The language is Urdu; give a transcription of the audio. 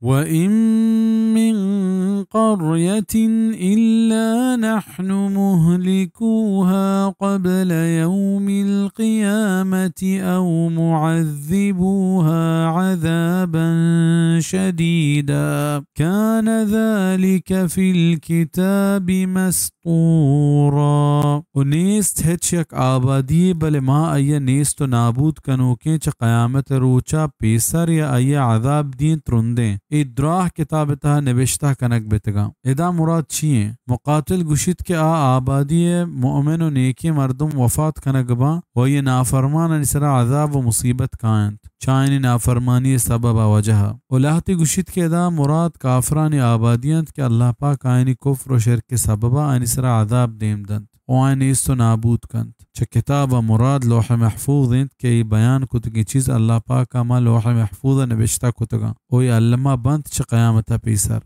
وإن من قرية إلا نحن مهلكوها قبل يوم القيامة أو معذبوها عذابا شديدا كان ذلك في الكتاب مسطورا. ونيست هتشك آبادي بل ما أي نيست نابود كنوكي چه قيامت روچا پیسر یا أي عذاب دين ترندے ادراح کتابتها نوشتہ کنک بتگا. ادا مراد چیئے؟ مقاتل گشت کے آبادی مؤمن و نیکی مردم وفات کنک با و یہ نافرمان نسرا عذاب و مصیبت کائنت چائنی نافرمانی سبب وجہ. ولاحتی گشت کے ادا مراد کافرانی آبادیانت کہ اللہ پاک آئینی کفر و شرک سببا نسرا عذاب دیم دند و آئینی استو نابود کند. چه کتاب مراد لوح محفوظ انت کہ یہ بیان کتگی چیز اللہ پاک ما لوح محفوظ نوشتہ کتگا و یہ علمہ بند چه قیامتا پیسر.